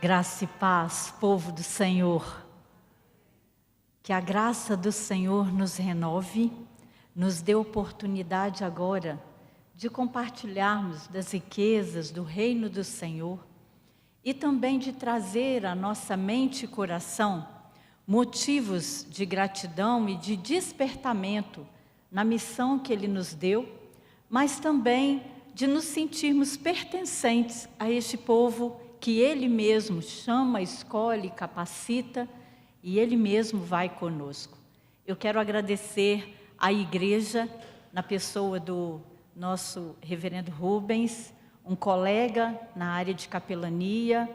Graça e paz, povo do Senhor. Que a graça do Senhor nos renove, nos dê oportunidade agora de compartilharmos das riquezas do reino do Senhor e também de trazer à nossa mente e coração motivos de gratidão e de despertamento na missão que Ele nos deu, mas também de nos sentirmos pertencentes a este povo que Ele mesmo chama, escolhe, capacita, e Ele mesmo vai conosco. Eu quero agradecer à igreja, na pessoa do nosso reverendo Rubens, um colega na área de capelania,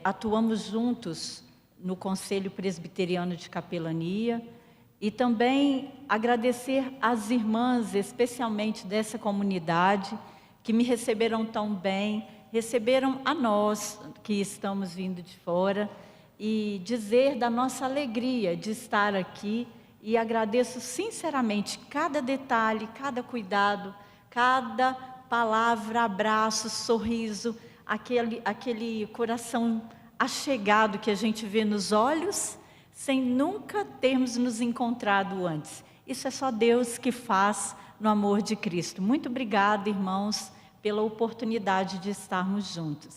atuamos juntos no Conselho Presbiteriano de Capelania, e também agradecer às irmãs, especialmente dessa comunidade, que me receberam tão bem, receberam a nós que estamos vindo de fora, e dizer da nossa alegria de estar aqui, e agradeço sinceramente cada detalhe, cada cuidado, cada palavra, abraço, sorriso, aquele coração achegado que a gente vê nos olhos, sem nunca termos nos encontrado antes. Isso é só Deus que faz no amor de Cristo. Muito obrigada, irmãos, pela oportunidade de estarmos juntos.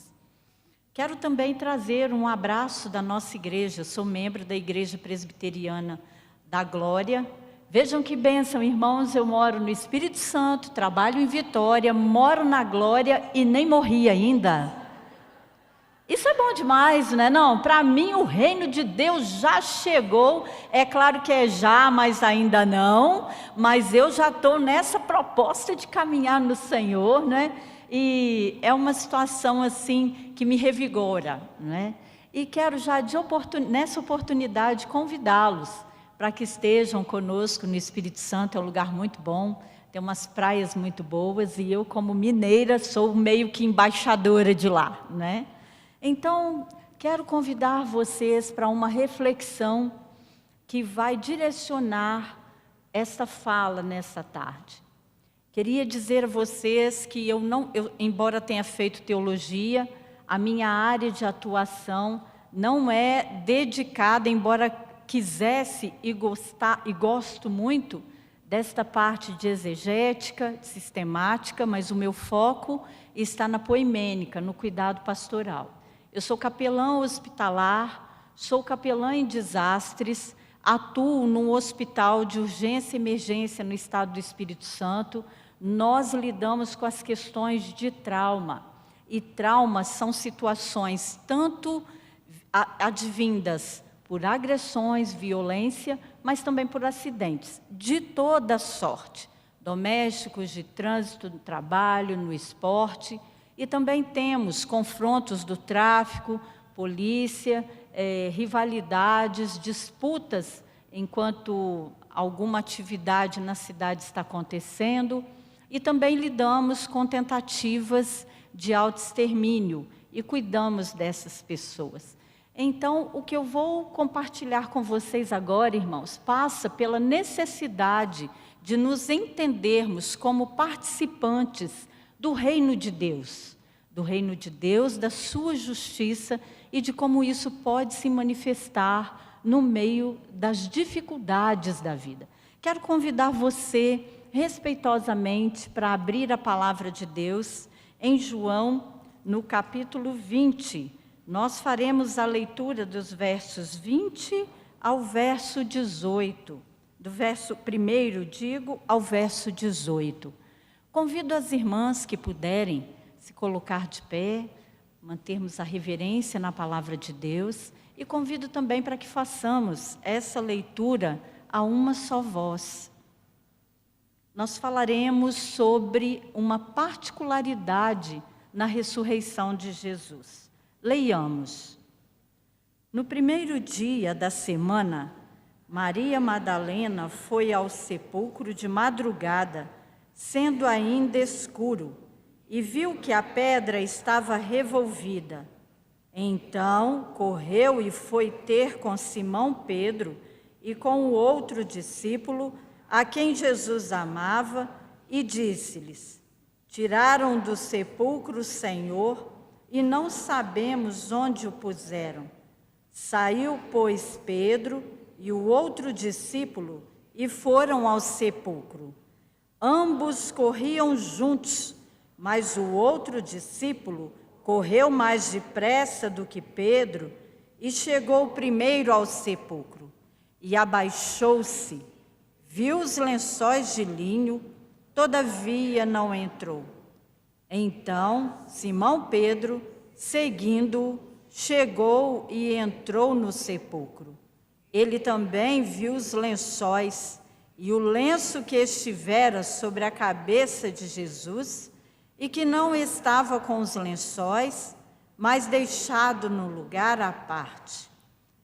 Quero também trazer um abraço da nossa igreja. Eu sou membro da Igreja Presbiteriana da Glória. Vejam que bênção, irmãos, eu moro no Espírito Santo, trabalho em Vitória, moro na Glória e nem morri ainda. Isso é bom demais, né? Não, para mim o reino de Deus já chegou. É claro que é já, mas ainda não. Mas eu já estou nessa proposta de caminhar no Senhor, né? E é uma situação assim que me revigora, né? E quero já nessa oportunidade convidá-los para que estejam conosco no Espírito Santo. É um lugar muito bom, tem umas praias muito boas e eu, como mineira, sou meio que embaixadora de lá, né? Então, quero convidar vocês para uma reflexão que vai direcionar esta fala nessa tarde. Queria dizer a vocês que embora tenha feito teologia, a minha área de atuação não é dedicada, embora quisesse e gosto muito desta parte de exegética, de sistemática, mas o meu foco está na poimênica, no cuidado pastoral. Eu sou capelã hospitalar, sou capelã em desastres, atuo num hospital de urgência e emergência no estado do Espírito Santo. Nós lidamos com as questões de trauma. E traumas são situações tanto advindas por agressões, violência, mas também por acidentes, de toda sorte. Domésticos, de trânsito, no trabalho, no esporte. E também temos confrontos do tráfico, polícia, rivalidades, disputas enquanto alguma atividade na cidade está acontecendo. E também lidamos com tentativas de autoextermínio e cuidamos dessas pessoas. Então, o que eu vou compartilhar com vocês agora, irmãos, passa pela necessidade de nos entendermos como participantes do reino de Deus, da sua justiça e de como isso pode se manifestar no meio das dificuldades da vida. Quero convidar você respeitosamente para abrir a palavra de Deus em João, no capítulo 20. Nós faremos a leitura dos versos 20 ao verso 18, do verso 1, ao verso 18. Convido as irmãs que puderem se colocar de pé, mantermos a reverência na palavra de Deus, e convido também para que façamos essa leitura a uma só voz. Nós falaremos sobre uma particularidade na ressurreição de Jesus. Leiamos. No primeiro dia da semana, Maria Madalena foi ao sepulcro de madrugada, sendo ainda escuro, e viu que a pedra estava revolvida. Então correu e foi ter com Simão Pedro e com o outro discípulo, a quem Jesus amava, e disse-lhes: tiraram do sepulcro o Senhor, e não sabemos onde o puseram. Saiu, pois, Pedro e o outro discípulo e foram ao sepulcro. Ambos corriam juntos, mas o outro discípulo correu mais depressa do que Pedro e chegou primeiro ao sepulcro. E abaixou-se, viu os lençóis de linho, todavia não entrou. Então Simão Pedro, seguindo-o, chegou e entrou no sepulcro. Ele também viu os lençóis e o lenço que estivera sobre a cabeça de Jesus, e que não estava com os lençóis, mas deixado no lugar à parte.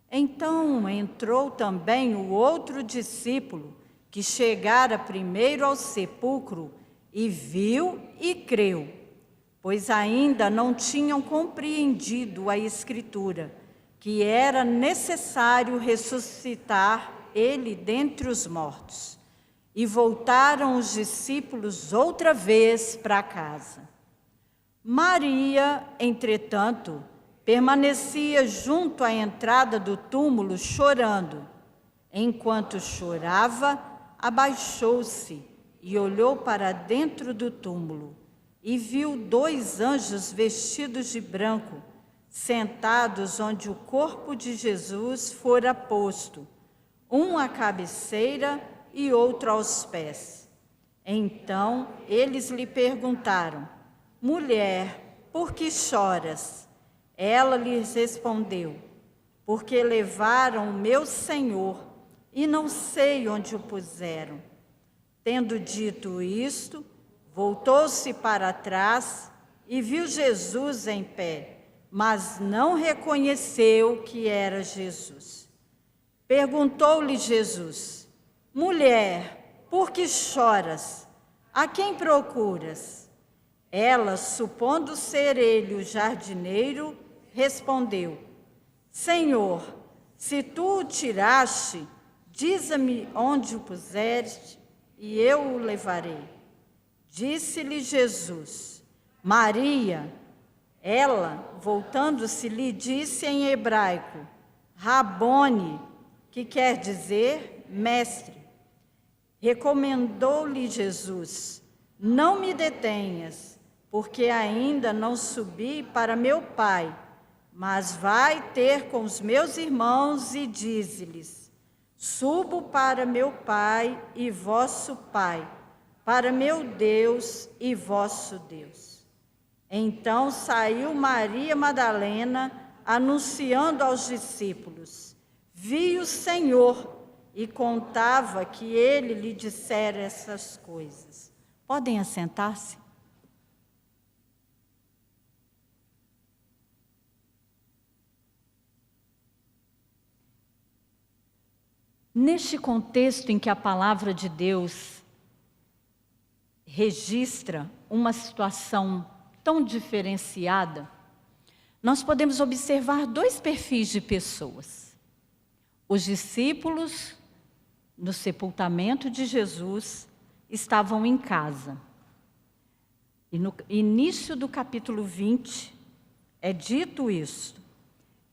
Então entrou também o outro discípulo, que chegara primeiro ao sepulcro, e viu e creu, pois ainda não tinham compreendido a Escritura, que era necessário ressuscitar ele dentre os mortos. E voltaram os discípulos outra vez para casa. Maria, entretanto, permanecia junto à entrada do túmulo chorando. Enquanto chorava, abaixou-se e olhou para dentro do túmulo e viu 2 anjos vestidos de branco, sentados onde o corpo de Jesus fora posto, um à cabeceira e outro aos pés. Então eles lhe perguntaram: mulher, por que choras? Ela lhes respondeu: porque levaram o meu Senhor e não sei onde o puseram. Tendo dito isto, voltou-se para trás e viu Jesus em pé, mas não reconheceu que era Jesus. Perguntou-lhe Jesus: mulher, por que choras? A quem procuras? Ela, supondo ser ele o jardineiro, respondeu: Senhor, se tu o tiraste, dize-me onde o puseste, e eu o levarei. Disse-lhe Jesus: Maria. Ela, voltando-se, lhe disse em hebraico: Rabone, que quer dizer mestre. Recomendou-lhe Jesus: não me detenhas, porque ainda não subi para meu Pai, mas vai ter com os meus irmãos e dize-lhes: subo para meu Pai e vosso Pai, para meu Deus e vosso Deus. Então saiu Maria Madalena, anunciando aos discípulos: vi o Senhor, e contava que ele lhe dissera essas coisas. Podem assentar-se? Neste contexto em que a palavra de Deus registra uma situação tão diferenciada, nós podemos observar 2 perfis de pessoas. Os discípulos, no sepultamento de Jesus, estavam em casa. E no início do capítulo 20, é dito isso,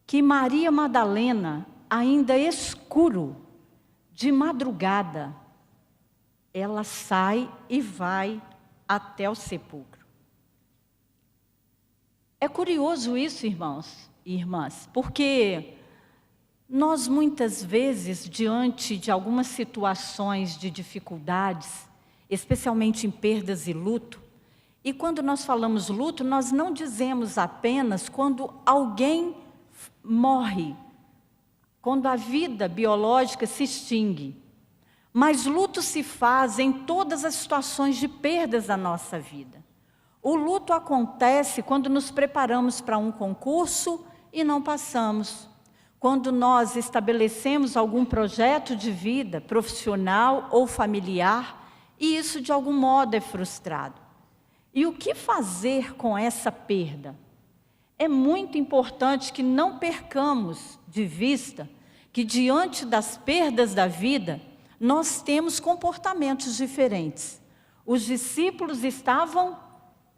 que Maria Madalena, ainda escuro, de madrugada, ela sai e vai até o sepulcro. É curioso isso, irmãos e irmãs, porque nós muitas vezes, diante de algumas situações de dificuldades, especialmente em perdas e luto, e quando nós falamos luto, nós não dizemos apenas quando alguém morre, quando a vida biológica se extingue, mas luto se faz em todas as situações de perdas da nossa vida. O luto acontece quando nos preparamos para um concurso e não passamos, quando nós estabelecemos algum projeto de vida, profissional ou familiar, e isso de algum modo é frustrado. E o que fazer com essa perda? É muito importante que não percamos de vista que diante das perdas da vida, nós temos comportamentos diferentes. Os discípulos estavam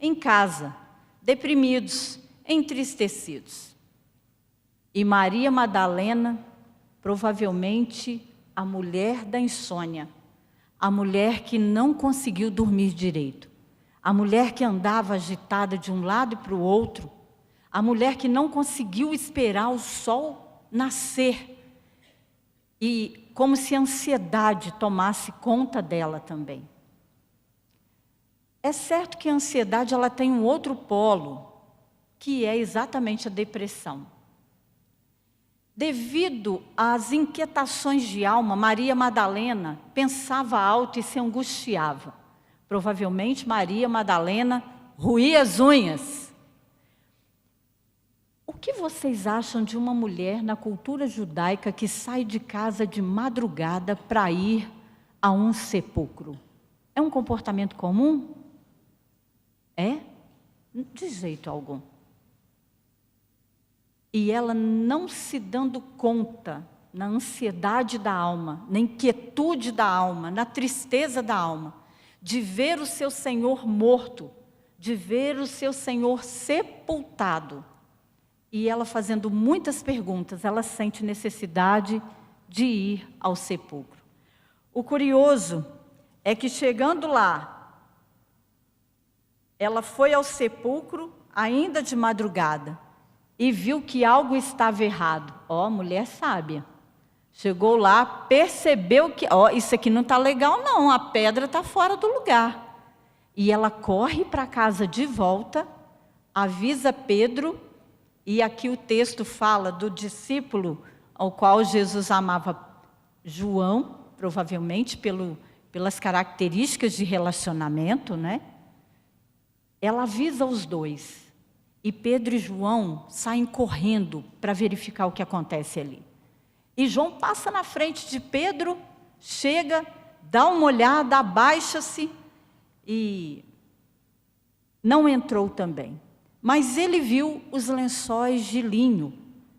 em casa, deprimidos, entristecidos. E Maria Madalena, provavelmente a mulher da insônia, a mulher que não conseguiu dormir direito, a mulher que andava agitada de um lado e para o outro, a mulher que não conseguiu esperar o sol nascer, e como se a ansiedade tomasse conta dela também. É certo que a ansiedade ela tem um outro polo, que é exatamente a depressão. Devido às inquietações de alma, Maria Madalena pensava alto e se angustiava. Provavelmente Maria Madalena roía as unhas. O que vocês acham de uma mulher na cultura judaica que sai de casa de madrugada para ir a um sepulcro? É um comportamento comum? É? De jeito algum. E ela não se dando conta, na ansiedade da alma, na inquietude da alma, na tristeza da alma, de ver o seu Senhor morto, de ver o seu Senhor sepultado. E ela fazendo muitas perguntas, ela sente necessidade de ir ao sepulcro. O curioso é que chegando lá, ela foi ao sepulcro ainda de madrugada e viu que algo estava errado. Ó, mulher sábia. Chegou lá, percebeu que, isso aqui não está legal não, a pedra está fora do lugar. E ela corre para casa de volta, avisa Pedro, e aqui o texto fala do discípulo ao qual Jesus amava, João, provavelmente pelas características de relacionamento, né? Ela avisa os dois. E Pedro e João saem correndo para verificar o que acontece ali. E João passa na frente de Pedro, chega, dá uma olhada, abaixa-se e não entrou também. Mas ele viu os lençóis de linho,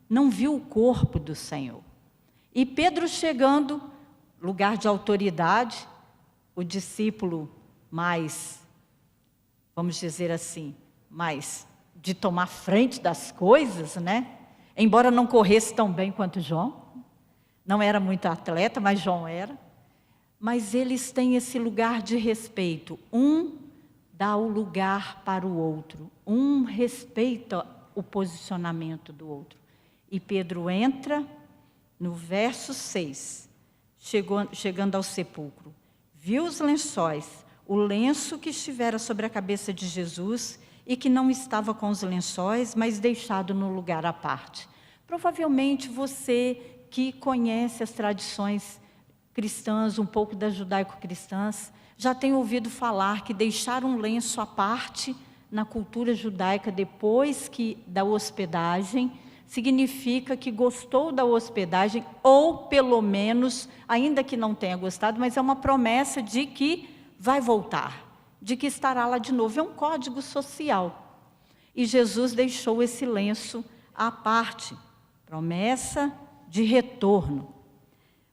não viu o corpo do Senhor. E Pedro chegando, lugar de autoridade, o discípulo mais, vamos dizer assim, mais de tomar frente das coisas, né? Embora não corresse tão bem quanto João, não era muito atleta, mas João era. Mas eles têm esse lugar de respeito. Um dá o lugar para o outro. Um respeita o posicionamento do outro. E Pedro entra no verso 6, chegando ao sepulcro. Viu os lençóis, o lenço que estivera sobre a cabeça de Jesus e que não estava com os lençóis, mas deixado no lugar à parte. Provavelmente você que conhece as tradições cristãs, um pouco das judaico-cristãs, já tem ouvido falar que deixar um lenço à parte na cultura judaica depois da hospedagem, significa que gostou da hospedagem, ou pelo menos, ainda que não tenha gostado, mas é uma promessa de que vai voltar, de que estará lá de novo. É um código social. E Jesus deixou esse lenço à parte, promessa de retorno.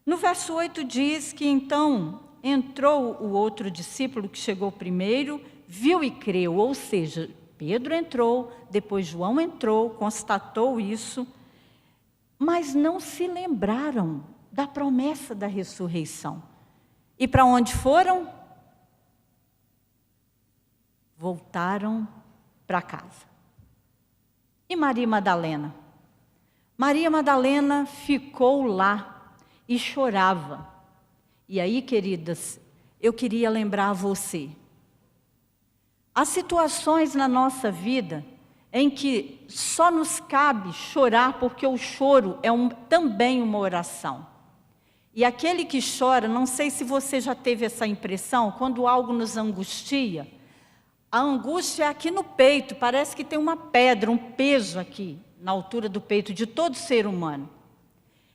No verso 8 diz que então entrou o outro discípulo que chegou primeiro, viu e creu, ou seja, Pedro entrou, depois João entrou, constatou isso, mas não se lembraram da promessa da ressurreição. E para onde foram? Voltaram para casa. E Maria Madalena? Maria Madalena ficou lá e chorava. E aí, queridas, eu queria lembrar a você. Há situações na nossa vida em que só nos cabe chorar, porque o choro é também uma oração. E aquele que chora, não sei se você já teve essa impressão, quando algo nos angustia, a angústia é aqui no peito, parece que tem uma pedra, um peso aqui, na altura do peito de todo ser humano.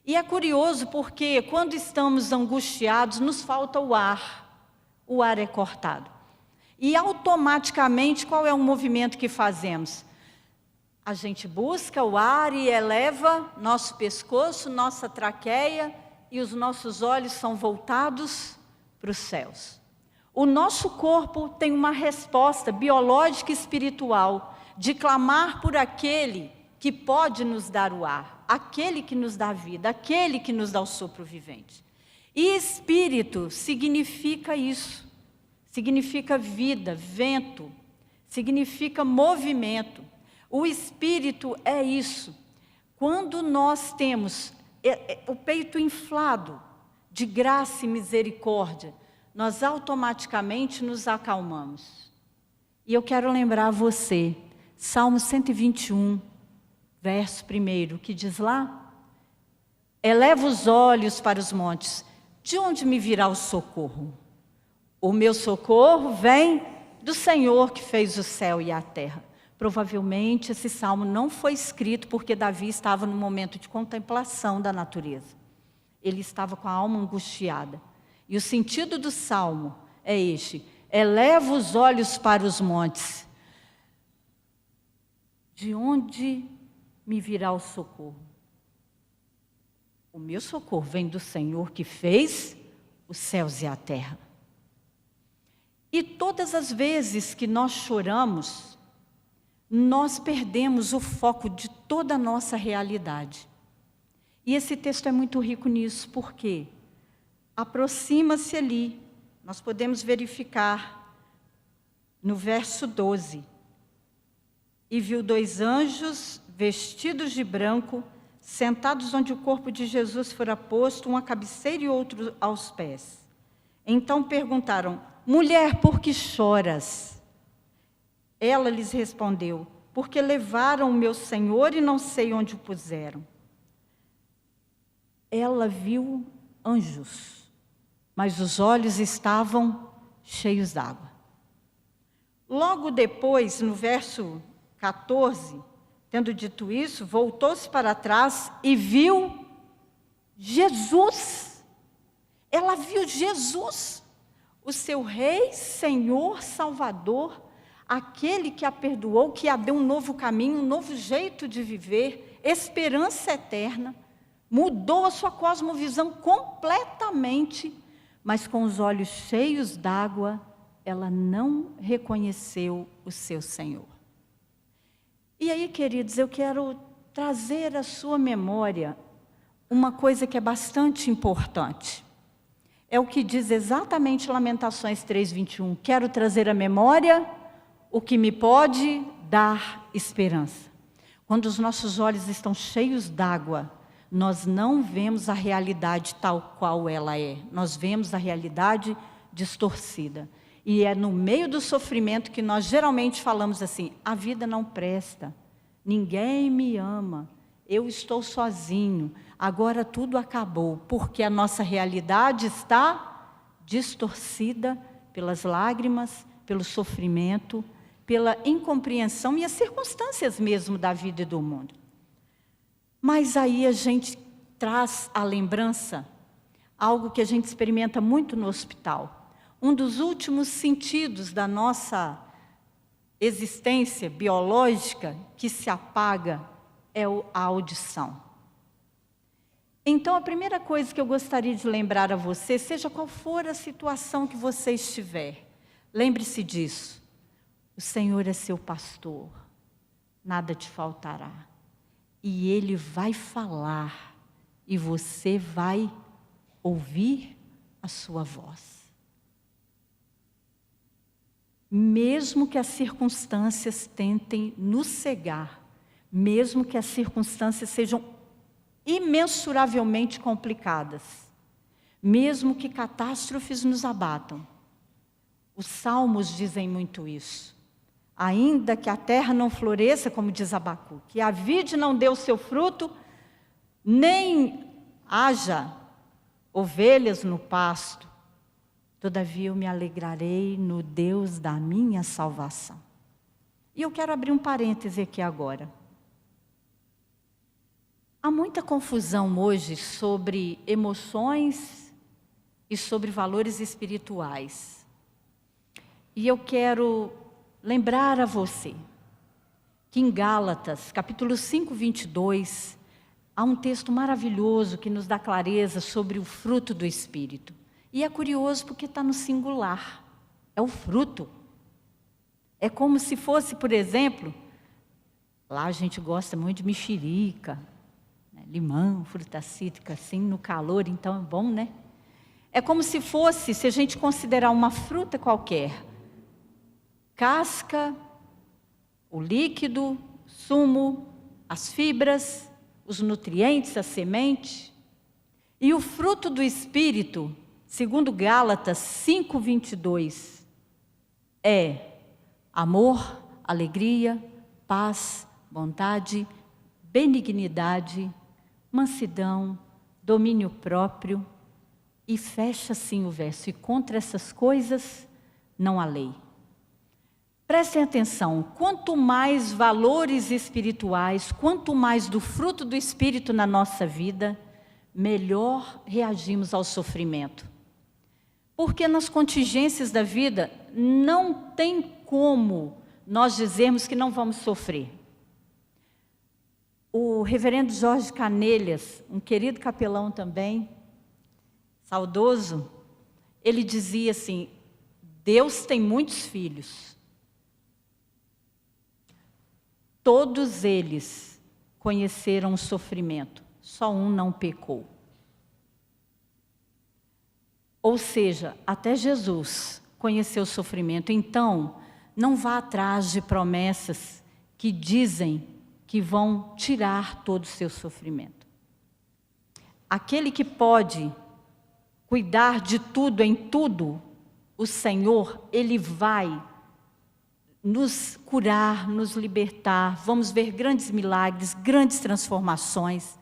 E é curioso porque quando estamos angustiados, nos falta o ar é cortado. E automaticamente, qual é o movimento que fazemos? A gente busca o ar e eleva nosso pescoço, nossa traqueia, e os nossos olhos são voltados para os céus. O nosso corpo tem uma resposta biológica e espiritual de clamar por aquele que pode nos dar o ar, aquele que nos dá a vida, aquele que nos dá o sopro vivente. E espírito significa isso, significa vida, vento, significa movimento. O espírito é isso. Quando nós temos o peito inflado de graça e misericórdia, nós automaticamente nos acalmamos. E eu quero lembrar você, Salmo 121, verso 1, que diz lá: eleva os olhos para os montes, de onde me virá o socorro? O meu socorro vem do Senhor que fez o céu e a terra. Provavelmente esse salmo não foi escrito porque Davi estava no momento de contemplação da natureza. Ele estava com a alma angustiada. E o sentido do salmo é este: eleva os olhos para os montes. De onde me virá o socorro? O meu socorro vem do Senhor que fez os céus e a terra. E todas as vezes que nós choramos, nós perdemos o foco de toda a nossa realidade. E esse texto é muito rico nisso, porque aproxima-se ali, nós podemos verificar no verso 12. E viu 2 anjos vestidos de branco, sentados onde o corpo de Jesus fora posto, um à cabeceira e outro aos pés. Então perguntaram: mulher, por que choras? Ela lhes respondeu: porque levaram o meu Senhor e não sei onde o puseram. Ela viu anjos, mas os olhos estavam cheios d'água. Logo depois, no verso 14, tendo dito isso, voltou-se para trás e viu Jesus. Ela viu Jesus, o seu Rei, Senhor, Salvador, aquele que a perdoou, que a deu um novo caminho, um novo jeito de viver, esperança eterna, mudou a sua cosmovisão completamente, mas com os olhos cheios d'água, ela não reconheceu o seu Senhor. E aí, queridos, eu quero trazer à sua memória uma coisa que é bastante importante. É o que diz exatamente Lamentações 3:21. Quero trazer à memória o que me pode dar esperança. Quando os nossos olhos estão cheios d'água, nós não vemos a realidade tal qual ela é. Nós vemos a realidade distorcida. E é no meio do sofrimento que nós geralmente falamos assim: a vida não presta, ninguém me ama, eu estou sozinho, agora tudo acabou, porque a nossa realidade está distorcida pelas lágrimas, pelo sofrimento, pela incompreensão e as circunstâncias mesmo da vida e do mundo. Mas aí a gente traz à lembrança algo que a gente experimenta muito no hospital. Um dos últimos sentidos da nossa existência biológica que se apaga é a audição. Então, a primeira coisa que eu gostaria de lembrar a você, seja qual for a situação que você estiver, lembre-se disso: o Senhor é seu pastor, nada te faltará. E Ele vai falar, e você vai ouvir a sua voz. Mesmo que as circunstâncias tentem nos cegar, mesmo que as circunstâncias sejam imensuravelmente complicadas, mesmo que catástrofes nos abatam, os salmos dizem muito isso. Ainda que a terra não floresça, como diz Abacuque, que a vide não dê o seu fruto, nem haja ovelhas no pasto, todavia eu me alegrarei no Deus da minha salvação. E eu quero abrir um parêntese aqui agora. Há muita confusão hoje sobre emoções e sobre valores espirituais. E eu quero lembrar a você que em Gálatas, capítulo 5, 22, há um texto maravilhoso que nos dá clareza sobre o fruto do Espírito. E é curioso porque está no singular, é o fruto. É como se fosse, por exemplo, Lá a gente gosta muito de mexerica, né? Limão, fruta cítrica, assim, no calor, então é bom, né? É como se fosse, se a gente considerar uma fruta qualquer, casca, o líquido, sumo, as fibras, os nutrientes, a semente. E o fruto do Espírito, segundo Gálatas 5:22, é amor, alegria, paz, bondade, benignidade, mansidão, domínio próprio. E fecha assim o verso: e contra essas coisas não há lei. Prestem atenção, quanto mais valores espirituais, quanto mais do fruto do Espírito na nossa vida, melhor reagimos ao sofrimento. Porque nas contingências da vida não tem como nós dizermos que não vamos sofrer. O reverendo Jorge Canelhas, um querido capelão também, saudoso, ele dizia assim: Deus tem muitos filhos. Todos eles conheceram o sofrimento, só um não pecou. Ou seja, até Jesus conheceu o sofrimento. Então, não vá atrás de promessas que dizem que vão tirar todo o seu sofrimento. Aquele que pode cuidar de tudo em tudo, o Senhor, Ele vai nos curar, nos libertar. Vamos ver grandes milagres, grandes transformações.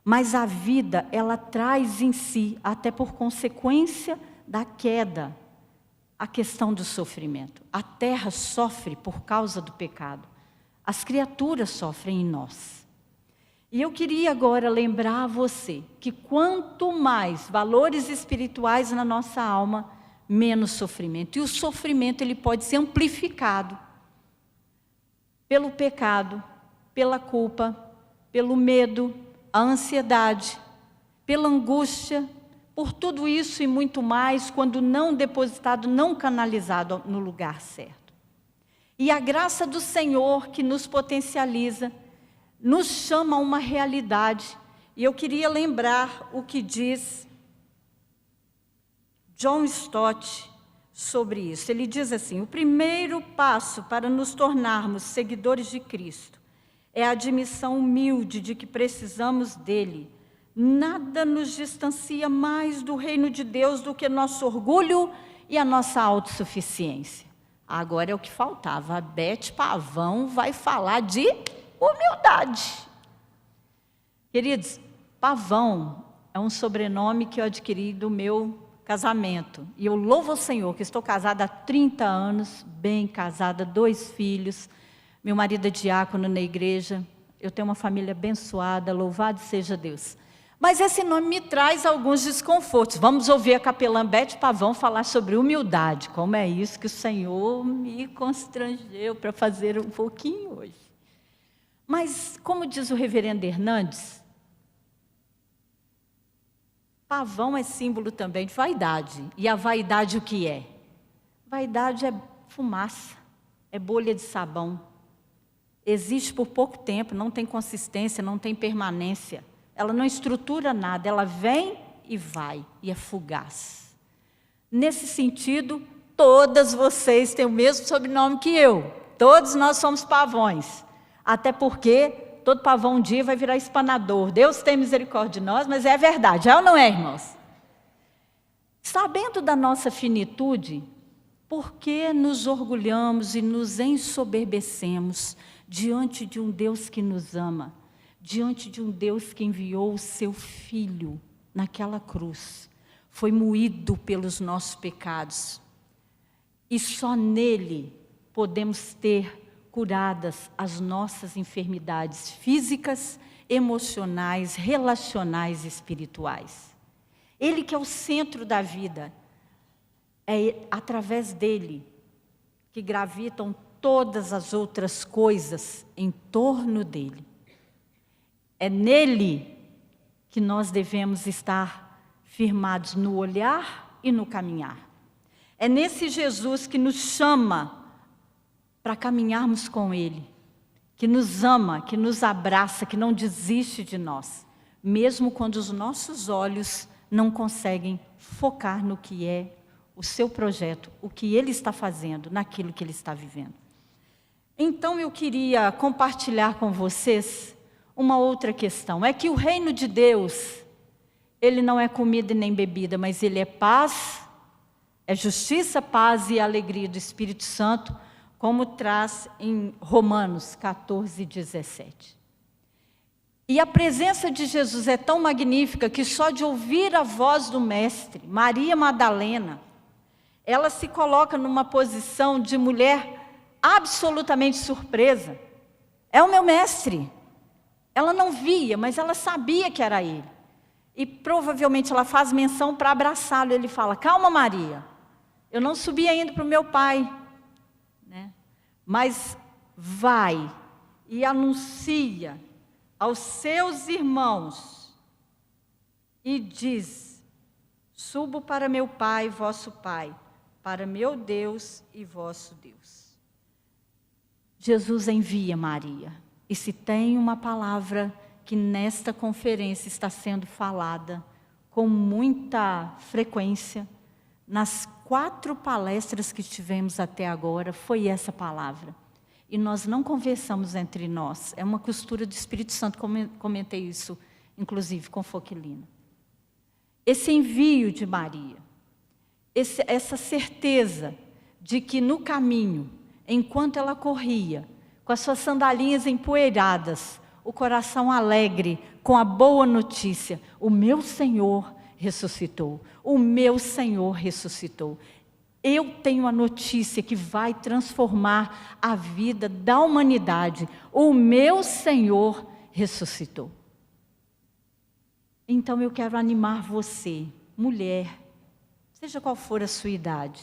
Mas a vida, ela traz em si, até por consequência da queda, a questão do sofrimento. A terra sofre por causa do pecado. As criaturas sofrem em nós. E eu queria agora lembrar a você que quanto mais valores espirituais na nossa alma, menos sofrimento. E o sofrimento, ele pode ser amplificado pelo pecado, pela culpa, pelo medo, a ansiedade, pela angústia, por tudo isso e muito mais, quando não depositado, não canalizado no lugar certo. E a graça do Senhor que nos potencializa, nos chama a uma realidade. E eu queria lembrar o que diz John Stott sobre isso. Ele diz assim: o primeiro passo para nos tornarmos seguidores de Cristo é a admissão humilde de que precisamos dele. Nada nos distancia mais do reino de Deus do que nosso orgulho e a nossa autossuficiência. Agora é o que faltava. A Beth Pavão vai falar de humildade. Queridos, Pavão é um sobrenome que eu adquiri do meu casamento. E eu louvo ao Senhor que estou casada há 30 anos, bem casada, 2 filhos. Meu marido é diácono na igreja. Eu tenho uma família abençoada, louvado seja Deus. Mas esse nome me traz alguns desconfortos. Vamos ouvir a capelã Beth Pavão falar sobre humildade. Como é isso que o Senhor me constrangeu para fazer um pouquinho hoje. Mas, como diz o reverendo Hernandes, pavão é símbolo também de vaidade. E a vaidade o que é? Vaidade é fumaça, é bolha de sabão. Existe por pouco tempo, não tem consistência, não tem permanência. Ela não estrutura nada, ela vem e vai, e é fugaz. Nesse sentido, todas vocês têm o mesmo sobrenome que eu. Todos nós somos pavões. Até porque todo pavão um dia vai virar espanador. Deus tem misericórdia de nós, mas é verdade, é ou não é, irmãos? Sabendo da nossa finitude, por que nos orgulhamos e nos ensoberbecemos diante de um Deus que nos ama, diante de um Deus que enviou o seu Filho naquela cruz, foi moído pelos nossos pecados, e só nele podemos ter curadas as nossas enfermidades físicas, emocionais, relacionais e espirituais. Ele que é o centro da vida, é através dele que gravitam todas as outras coisas em torno dele. É nele que nós devemos estar firmados no olhar e no caminhar. É nesse Jesus que nos chama para caminharmos com ele, que nos ama, que nos abraça, que não desiste de nós, mesmo quando os nossos olhos não conseguem focar no que é o seu projeto, o que Ele está fazendo, naquilo que Ele está vivendo. Então eu queria compartilhar com vocês uma outra questão. É que o reino de Deus, ele não é comida nem bebida, mas ele é paz, é justiça, paz e alegria do Espírito Santo, como traz em Romanos 14, 17. E a presença de Jesus é tão magnífica que só de ouvir a voz do Mestre, Maria Madalena, ela se coloca numa posição de mulher absolutamente surpresa. É o meu Mestre. Ela não via, mas ela sabia que era ele. E provavelmente ela faz menção para abraçá-lo. Ele fala: calma, Maria, eu não subi ainda para o meu pai, né? Mas vai e anuncia aos seus irmãos e diz: subo para meu pai, vosso pai, para meu Deus e vosso Deus. Jesus envia Maria. E se tem uma palavra que nesta conferência está sendo falada com muita frequência, nas 4 palestras que tivemos até agora, foi essa palavra. E nós não conversamos entre nós, é uma costura do Espírito Santo, comentei isso, inclusive, com Foquilina. Esse envio de Maria, essa certeza de que no caminho, enquanto ela corria, com as suas sandalinhas empoeiradas, o coração alegre, com a boa notícia: o meu Senhor ressuscitou, o meu Senhor ressuscitou. Eu tenho a notícia que vai transformar a vida da humanidade. O meu Senhor ressuscitou. Então eu quero animar você, mulher, seja qual for a sua idade.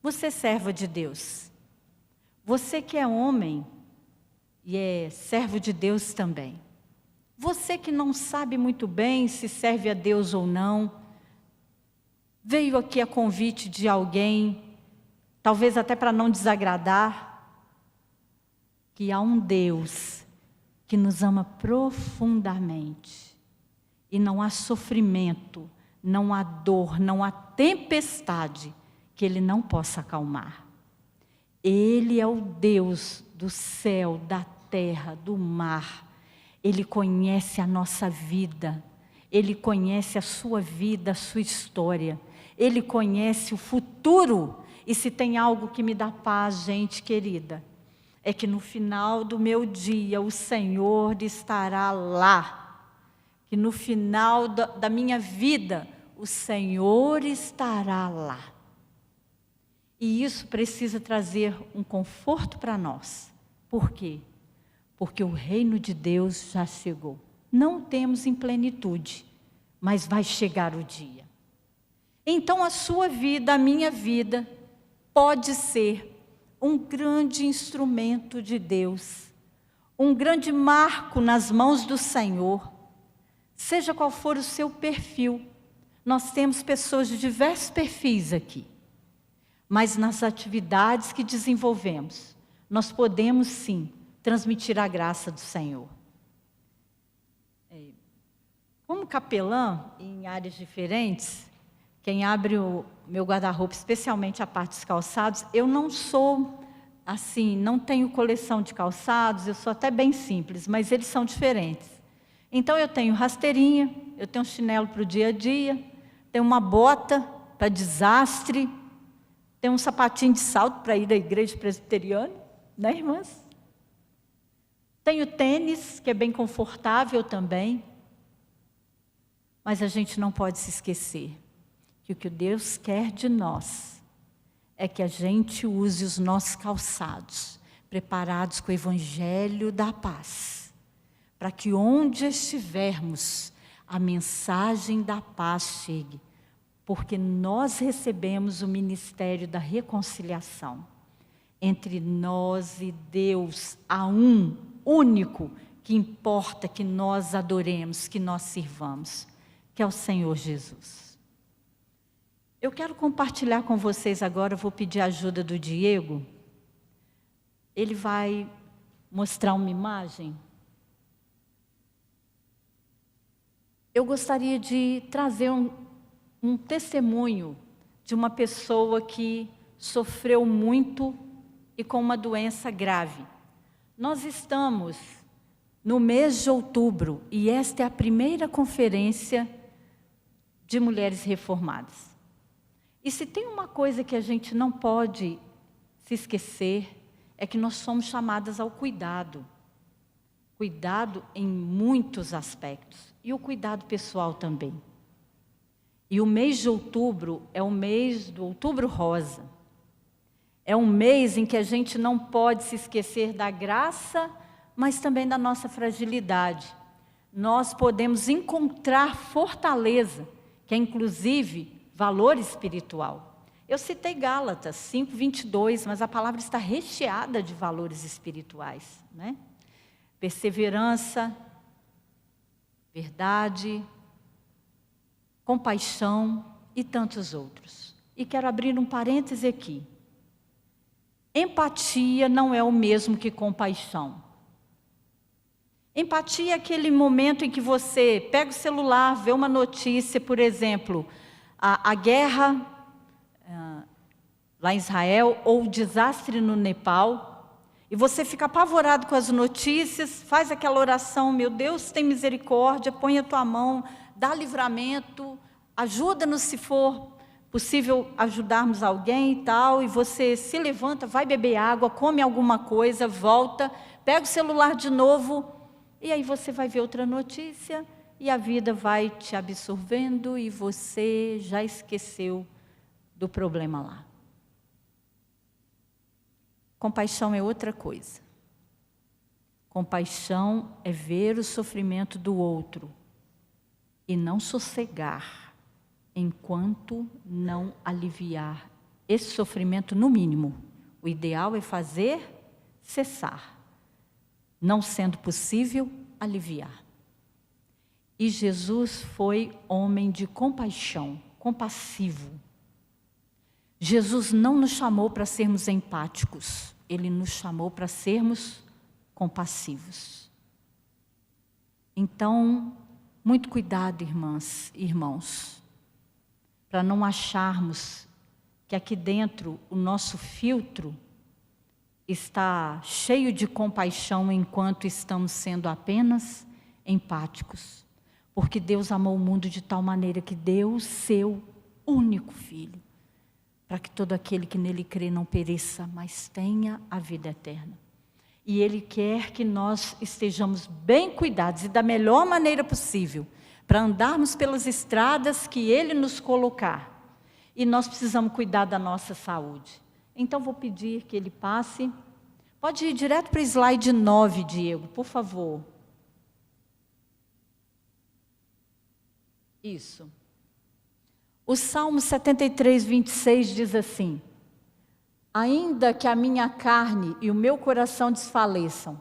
Você é serva de Deus. Você que é homem e é servo de Deus também. Você que não sabe muito bem se serve a Deus ou não, veio aqui a convite de alguém, talvez até para não desagradar, que há um Deus que nos ama profundamente. E não há sofrimento, não há dor, não há tempestade que Ele não possa acalmar. Ele é o Deus do céu, da terra, do mar. Ele conhece a nossa vida. Ele conhece a sua vida, a sua história. Ele conhece o futuro. E se tem algo que me dá paz, gente querida, é que no final do meu dia o Senhor estará lá. Que no final da minha vida o Senhor estará lá. E isso precisa trazer um conforto para nós. Por quê? Porque o reino de Deus já chegou. Não temos em plenitude, mas vai chegar o dia. Então a sua vida, a minha vida, pode ser um grande instrumento de Deus, um grande marco nas mãos do Senhor, seja qual for o seu perfil. Nós temos pessoas de diversos perfis aqui. Mas nas atividades que desenvolvemos, nós podemos sim transmitir a graça do Senhor. Como capelã, em áreas diferentes, quem abre o meu guarda-roupa, especialmente a parte dos calçados, eu não sou assim, não tenho coleção de calçados, eu sou até bem simples, mas eles são diferentes. Então eu tenho rasteirinha, eu tenho um chinelo para o dia a dia, tenho uma bota para desastre, tem um sapatinho de salto para ir à igreja presbiteriana, né, irmãs? Tenho tênis, que é bem confortável também. Mas a gente não pode se esquecer que o que Deus quer de nós é que a gente use os nossos calçados, preparados com o Evangelho da paz, para que onde estivermos, a mensagem da paz chegue. Porque nós recebemos o ministério da reconciliação entre nós e Deus, há um único que importa que nós adoremos, que nós sirvamos, que é o Senhor Jesus. Eu quero compartilhar com vocês agora, vou pedir a ajuda do Diego. Ele vai mostrar uma imagem? Eu gostaria de trazer um testemunho de uma pessoa que sofreu muito e com uma doença grave. Nós estamos no mês de outubro e esta é a primeira conferência de mulheres reformadas. E se tem uma coisa que a gente não pode se esquecer, é que nós somos chamadas ao cuidado. Cuidado em muitos aspectos. E o cuidado pessoal também. E o mês de outubro é o mês do Outubro Rosa. É um mês em que a gente não pode se esquecer da graça, mas também da nossa fragilidade. Nós podemos encontrar fortaleza, que é inclusive valor espiritual. Eu citei Gálatas 5:22, mas a palavra está recheada de valores espirituais, né? Perseverança, verdade, compaixão e tantos outros. E quero abrir um parêntese aqui. Empatia não é o mesmo que compaixão. Empatia é aquele momento em que você pega o celular, vê uma notícia, por exemplo, a guerra lá em Israel ou o desastre no Nepal, e você fica apavorado com as notícias, faz aquela oração, meu Deus, tem misericórdia, põe a tua mão, dá livramento, ajuda-nos se for possível ajudarmos alguém e tal, e você se levanta, vai beber água, come alguma coisa, volta, pega o celular de novo, e aí você vai ver outra notícia, e a vida vai te absorvendo, e você já esqueceu do problema lá. Compaixão é outra coisa. Compaixão é ver o sofrimento do outro, e não sossegar, enquanto não aliviar esse sofrimento no mínimo. O ideal é fazer cessar, não sendo possível, aliviar. E Jesus foi homem de compaixão, compassivo. Jesus não nos chamou para sermos empáticos, Ele nos chamou para sermos compassivos. Então, muito cuidado, irmãs e irmãos, para não acharmos que aqui dentro o nosso filtro está cheio de compaixão enquanto estamos sendo apenas empáticos. Porque Deus amou o mundo de tal maneira que deu o seu único Filho, para que todo aquele que nele crê não pereça, mas tenha a vida eterna. E Ele quer que nós estejamos bem cuidados e da melhor maneira possível, para andarmos pelas estradas que Ele nos colocar. E nós precisamos cuidar da nossa saúde. Então vou pedir que ele passe. Pode ir direto para o slide 9, Diego, por favor. Isso. O Salmo 73, 26 diz assim: ainda que a minha carne e o meu coração desfaleçam,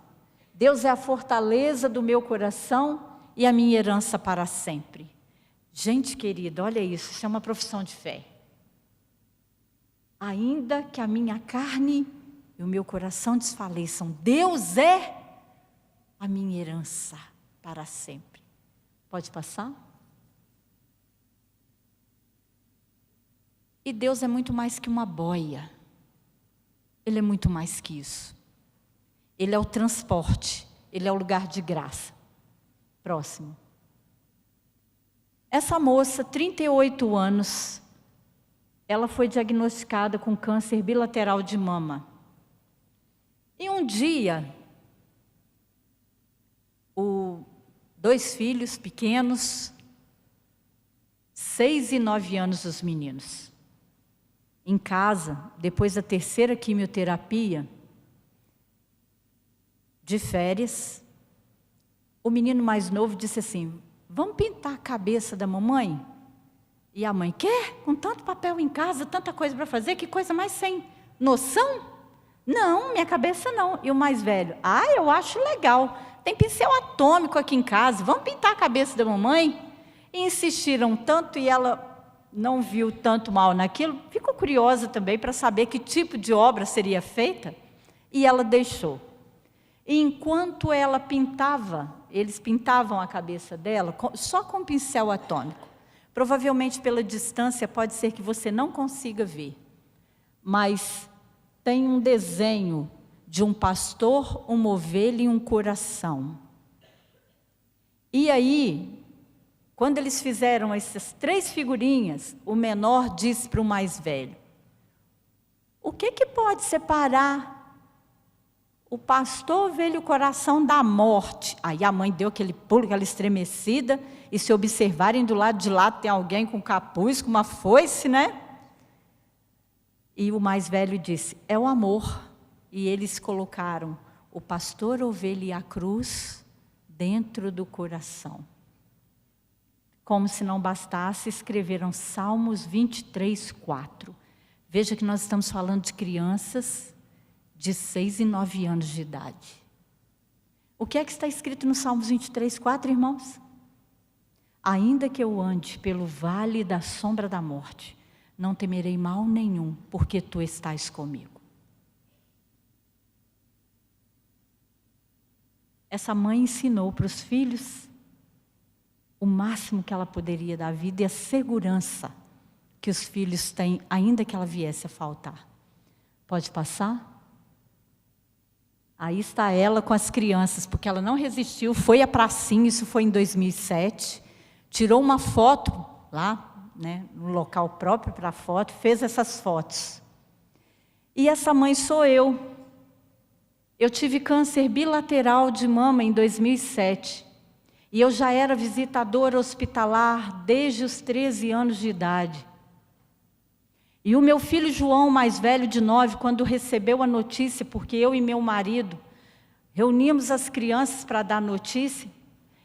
Deus é a fortaleza do meu coração e a minha herança para sempre. Gente querida, olha isso é uma profissão de fé. Ainda que a minha carne e o meu coração desfaleçam, Deus é a minha herança para sempre. Pode passar? E Deus é muito mais que uma boia. Ele é muito mais que isso. Ele é o transporte, Ele é o lugar de graça. Próximo. Essa moça, 38 anos, ela foi diagnosticada com câncer bilateral de mama. E um dia, dois filhos pequenos, 6 e 9 anos os meninos. Em casa, depois da terceira quimioterapia, de férias, o menino mais novo disse assim: vamos pintar a cabeça da mamãe? E a mãe: quer? Com tanto papel em casa, tanta coisa para fazer, que coisa mais sem noção? Não, minha cabeça não. E o mais velho: eu acho legal, tem pincel atômico aqui em casa, vamos pintar a cabeça da mamãe? E insistiram tanto, e ela não viu tanto mal naquilo, ficou curiosa também para saber que tipo de obra seria feita, e ela deixou. E enquanto ela pintava, eles pintavam a cabeça dela só com pincel atômico. Provavelmente pela distância pode ser que você não consiga ver, mas tem um desenho de um pastor, uma ovelha e um coração. E aí, quando eles fizeram essas 3 figurinhas, o menor disse para o mais velho: o que pode separar o pastor, ovelha e o coração da morte? Aí a mãe deu aquele pulo, aquela estremecida, e se observarem do lado de lá tem alguém com capuz, com uma foice, né? E o mais velho disse: é o amor. E eles colocaram o pastor, a ovelha e a cruz dentro do coração. Como se não bastasse, escreveram Salmos 23, 4. Veja que nós estamos falando de crianças de 6 e 9 anos de idade. O que é que está escrito no Salmos 23, 4, irmãos? Ainda que eu ande pelo vale da sombra da morte, não temerei mal nenhum, porque tu estás comigo. Essa mãe ensinou para os filhos o máximo que ela poderia da vida e a segurança que os filhos têm, ainda que ela viesse a faltar. Pode passar? Aí está ela com as crianças, porque ela não resistiu, foi à pracinha, isso foi em 2007, tirou uma foto lá, né, no local próprio para a foto, fez essas fotos. E essa mãe sou eu. Eu tive câncer bilateral de mama em 2007. E eu já era visitadora hospitalar desde os 13 anos de idade. E o meu filho João, mais velho de 9, quando recebeu a notícia, porque eu e meu marido reunimos as crianças para dar notícia,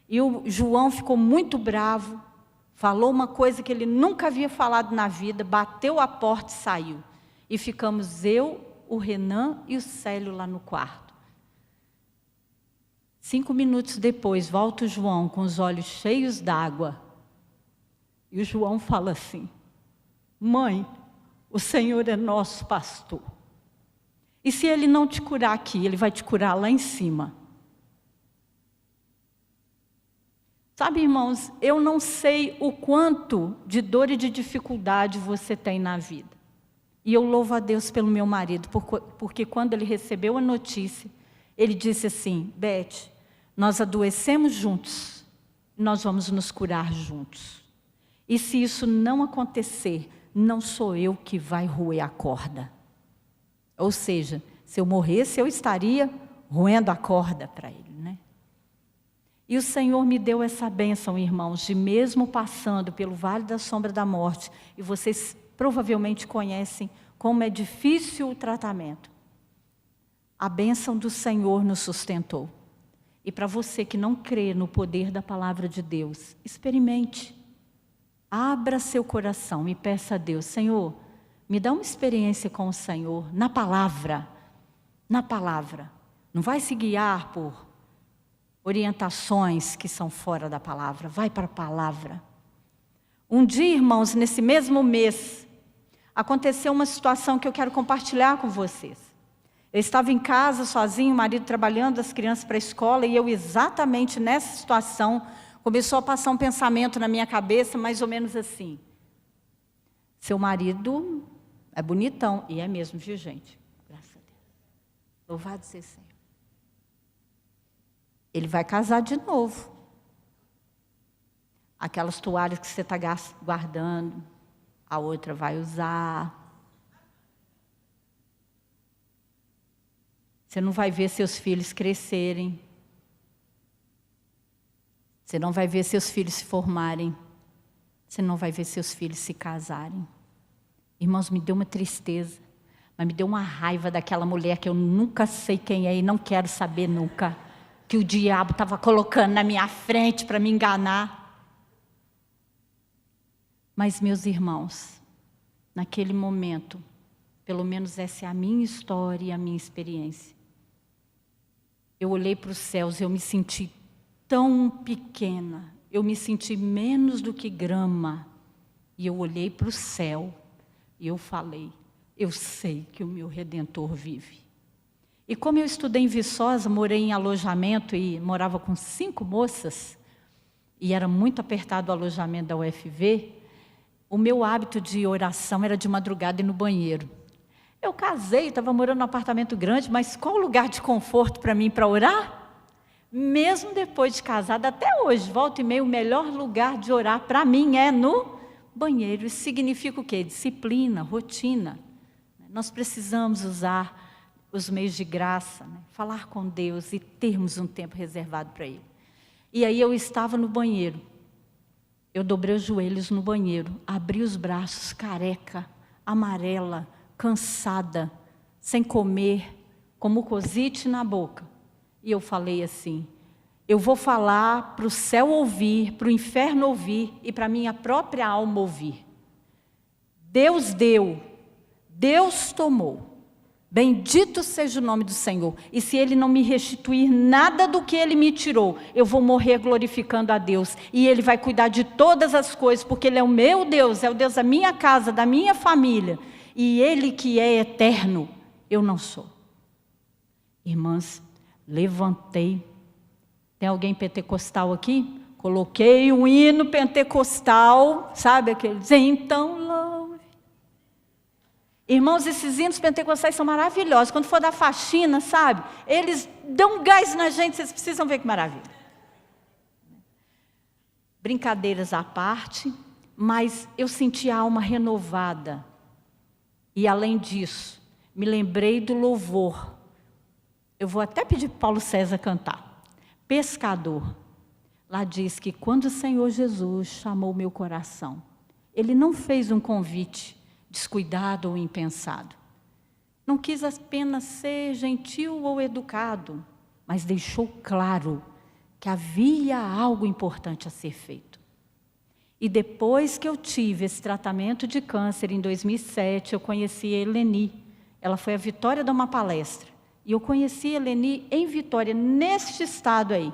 e o João ficou muito bravo, falou uma coisa que ele nunca havia falado na vida, bateu a porta e saiu. E ficamos eu, o Renan e o Célio lá no quarto. 5 minutos depois, volta o João com os olhos cheios d'água. E o João fala assim: mãe, o Senhor é nosso pastor. E se Ele não te curar aqui, Ele vai te curar lá em cima. Sabe, irmãos, eu não sei o quanto de dor e de dificuldade você tem na vida. E eu louvo a Deus pelo meu marido, porque quando ele recebeu a notícia, ele disse assim: Beth, nós adoecemos juntos, nós vamos nos curar juntos. E se isso não acontecer, não sou eu que vai roer a corda. Ou seja, se eu morresse, eu estaria roendo a corda para ele, né? E o Senhor me deu essa bênção, irmãos, de mesmo passando pelo vale da sombra da morte, e vocês provavelmente conhecem como é difícil o tratamento. A bênção do Senhor nos sustentou. E para você que não crê no poder da palavra de Deus, experimente. Abra seu coração e peça a Deus: Senhor, me dá uma experiência com o Senhor, na palavra. Na palavra. Não vai se guiar por orientações que são fora da palavra. Vai para a palavra. Um dia, irmãos, nesse mesmo mês, aconteceu uma situação que eu quero compartilhar com vocês. Eu estava em casa sozinho, o marido trabalhando, as crianças para a escola, e eu exatamente nessa situação, começou a passar um pensamento na minha cabeça, mais ou menos assim: seu marido é bonitão, e é mesmo, viu, gente? Graças a Deus. Louvado seja o Senhor. Ele vai casar de novo. Aquelas toalhas que você está guardando, a outra vai usar. Você não vai ver seus filhos crescerem. Você não vai ver seus filhos se formarem. Você não vai ver seus filhos se casarem. Irmãos, me deu uma tristeza, mas me deu uma raiva daquela mulher que eu nunca sei quem é e não quero saber nunca, que o diabo estava colocando na minha frente para me enganar. Mas, meus irmãos, naquele momento, pelo menos essa é a minha história e a minha experiência. Eu olhei para os céus, eu me senti tão pequena, eu me senti menos do que grama. E eu olhei para o céu e eu falei: eu sei que o meu Redentor vive. E como eu estudei em Viçosa, morei em alojamento e morava com 5 moças, e era muito apertado o alojamento da UFV, o meu hábito de oração era de madrugada ir no banheiro. Eu casei, estava morando num apartamento grande, mas qual o lugar de conforto para mim para orar? Mesmo depois de casada, até hoje, volta e meia, o melhor lugar de orar para mim é no banheiro. Isso significa o quê? Disciplina, rotina. Nós precisamos usar os meios de graça, né? Falar com Deus e termos um tempo reservado para Ele. E aí eu estava no banheiro, eu dobrei os joelhos no banheiro, abri os braços, careca, amarela, cansada, sem comer, com mucosite na boca. E eu falei assim, eu vou falar para o céu ouvir, para o inferno ouvir e para a minha própria alma ouvir. Deus deu, Deus tomou. Bendito seja o nome do Senhor. E se Ele não me restituir nada do que Ele me tirou, eu vou morrer glorificando a Deus. E Ele vai cuidar de todas as coisas, porque Ele é o meu Deus, é o Deus da minha casa, da minha família. E Ele que é eterno, eu não sou. Irmãs, levantei. Tem alguém pentecostal aqui? Coloquei um hino pentecostal, sabe aqueles? Então louve. Irmãos, esses hinos pentecostais são maravilhosos. Quando for dar faxina, sabe? Eles dão gás na gente, vocês precisam ver que maravilha. Brincadeiras à parte, mas eu senti a alma renovada. E além disso, me lembrei do louvor. Eu vou até pedir para Paulo César cantar. Pescador. Lá diz que quando o Senhor Jesus chamou meu coração, Ele não fez um convite descuidado ou impensado. Não quis apenas ser gentil ou educado, mas deixou claro que havia algo importante a ser feito. E depois que eu tive esse tratamento de câncer em 2007, eu conheci a Eleni. Ela foi a Vitória dar uma palestra. E eu conheci a Eleni em Vitória, neste estado aí.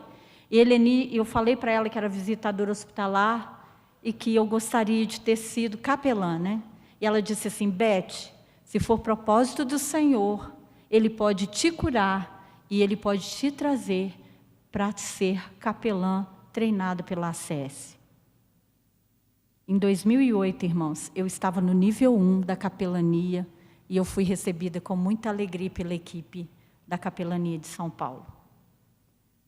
E Eleni, eu falei para ela que era visitadora hospitalar e que eu gostaria de ter sido capelã, né? E ela disse assim, Beth, se for propósito do Senhor, Ele pode te curar e Ele pode te trazer para ser capelã treinada pela ACS. Em 2008, irmãos, eu estava no nível 1 da capelania e eu fui recebida com muita alegria pela equipe da capelania de São Paulo.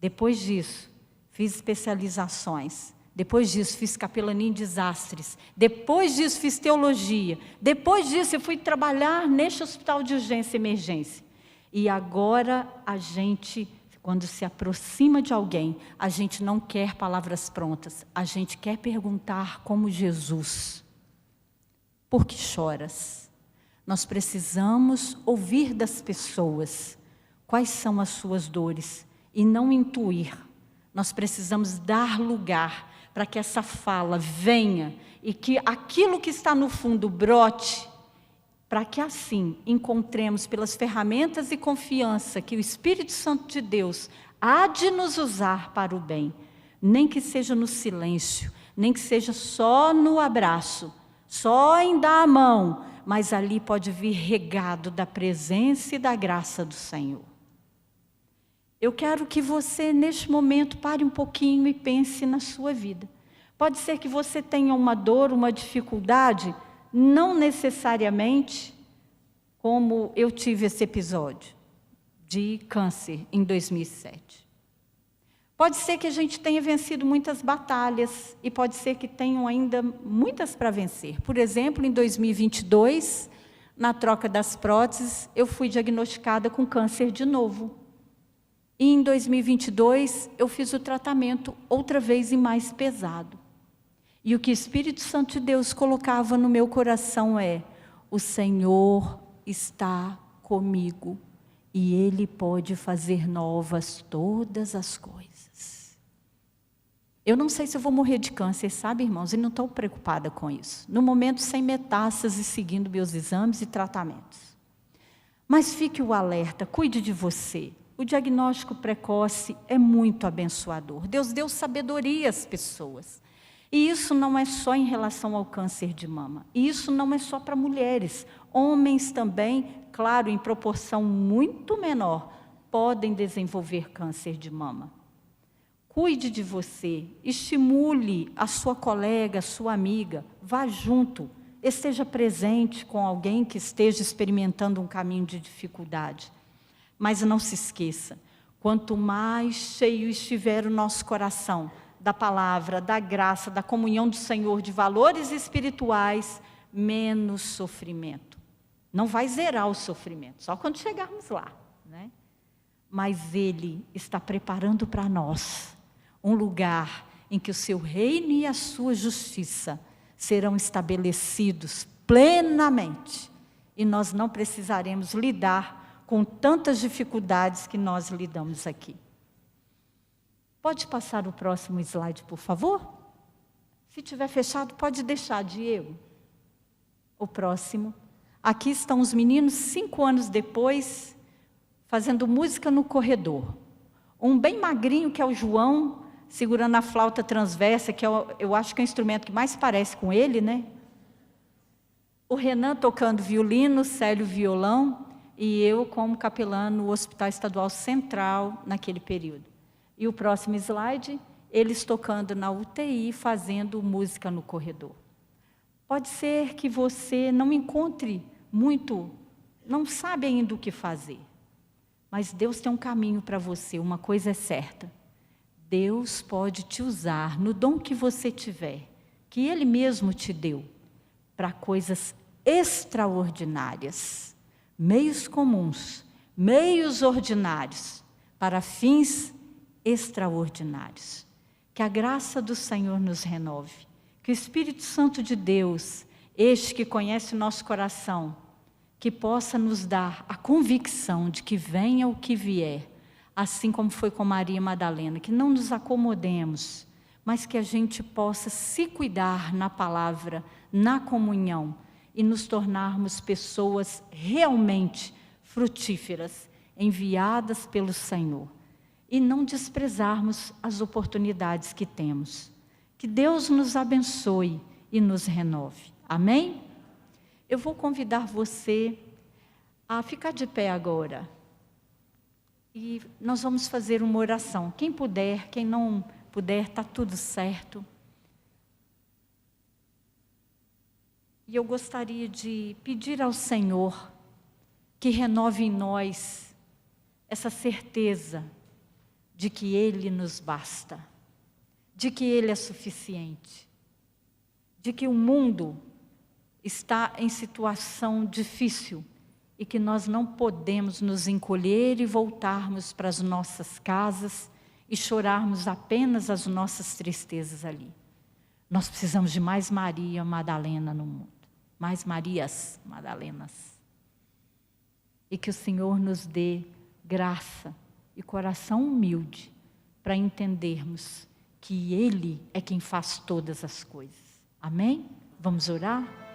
Depois disso, fiz especializações. Depois disso, fiz capelania em desastres. Depois disso, fiz teologia. Depois disso, eu fui trabalhar neste hospital de urgência e emergência. E agora, a gente, quando se aproxima de alguém, a gente não quer palavras prontas. A gente quer perguntar como Jesus. Por que choras? Nós precisamos ouvir das pessoas quais são as suas dores e não intuir. Nós precisamos dar lugar para que essa fala venha e que aquilo que está no fundo brote, para que assim encontremos pelas ferramentas e confiança que o Espírito Santo de Deus há de nos usar para o bem, nem que seja no silêncio, nem que seja só no abraço, só em dar a mão, mas ali pode vir regado da presença e da graça do Senhor. Eu quero que você, neste momento, pare um pouquinho e pense na sua vida. Pode ser que você tenha uma dor, uma dificuldade, não necessariamente como eu tive esse episódio de câncer em 2007. Pode ser que a gente tenha vencido muitas batalhas e pode ser que tenham ainda muitas para vencer. Por exemplo, em 2022, na troca das próteses, eu fui diagnosticada com câncer de novo. E em 2022, eu fiz o tratamento outra vez e mais pesado. E o que o Espírito Santo de Deus colocava no meu coração é: o Senhor está comigo e Ele pode fazer novas todas as coisas. Eu não sei se eu vou morrer de câncer, sabe, irmãos? E não estou preocupada com isso. No momento, sem metástases, seguindo meus exames e tratamentos. Mas fique o alerta, cuide de você. O diagnóstico precoce é muito abençoador. Deus deu sabedoria às pessoas. E isso não é só em relação ao câncer de mama. E isso não é só para mulheres. Homens também, claro, em proporção muito menor, podem desenvolver câncer de mama. Cuide de você, estimule a sua colega, a sua amiga, vá junto, esteja presente com alguém que esteja experimentando um caminho de dificuldade. Mas não se esqueça, quanto mais cheio estiver o nosso coração da palavra, da graça, da comunhão do Senhor, de valores espirituais, menos sofrimento. Não vai zerar o sofrimento, só quando chegarmos lá, né? Mas Ele está preparando para nós um lugar em que o seu reino e a sua justiça serão estabelecidos plenamente. E nós não precisaremos lidar com tantas dificuldades que nós lidamos aqui. Pode passar o próximo slide, por favor? Se tiver fechado, pode deixar, Diego. O próximo. Aqui estão os meninos, 5 anos depois, fazendo música no corredor. Um bem magrinho, que é o João, segurando a flauta transversa, que eu acho que é o instrumento que mais parece com ele, né? O Renan tocando violino, Célio violão, e eu como capelã no Hospital Estadual Central naquele período. E o próximo slide, eles tocando na UTI, fazendo música no corredor. Pode ser que você não encontre muito, não sabe ainda o que fazer. Mas Deus tem um caminho para você, uma coisa é certa. Deus pode te usar no dom que você tiver, que Ele mesmo te deu, para coisas extraordinárias, meios comuns, meios ordinários, para fins extraordinários. Que a graça do Senhor nos renove, que o Espírito Santo de Deus, este que conhece o nosso coração, que possa nos dar a convicção de que venha o que vier, assim como foi com Maria Madalena, que não nos acomodemos, mas que a gente possa se cuidar na palavra, na comunhão, e nos tornarmos pessoas realmente frutíferas, enviadas pelo Senhor, e não desprezarmos as oportunidades que temos. Que Deus nos abençoe e nos renove. Amém? Eu vou convidar você a ficar de pé agora. E nós vamos fazer uma oração. Quem puder, quem não puder, está tudo certo. E eu gostaria de pedir ao Senhor que renove em nós essa certeza de que Ele nos basta, de que Ele é suficiente, de que o mundo está em situação difícil e que nós não podemos nos encolher e voltarmos para as nossas casas e chorarmos apenas as nossas tristezas ali. Nós precisamos de mais Maria Madalena no mundo, mais Marias Madalenas. E que o Senhor nos dê graça e coração humilde para entendermos que Ele é quem faz todas as coisas. Amém? Vamos orar?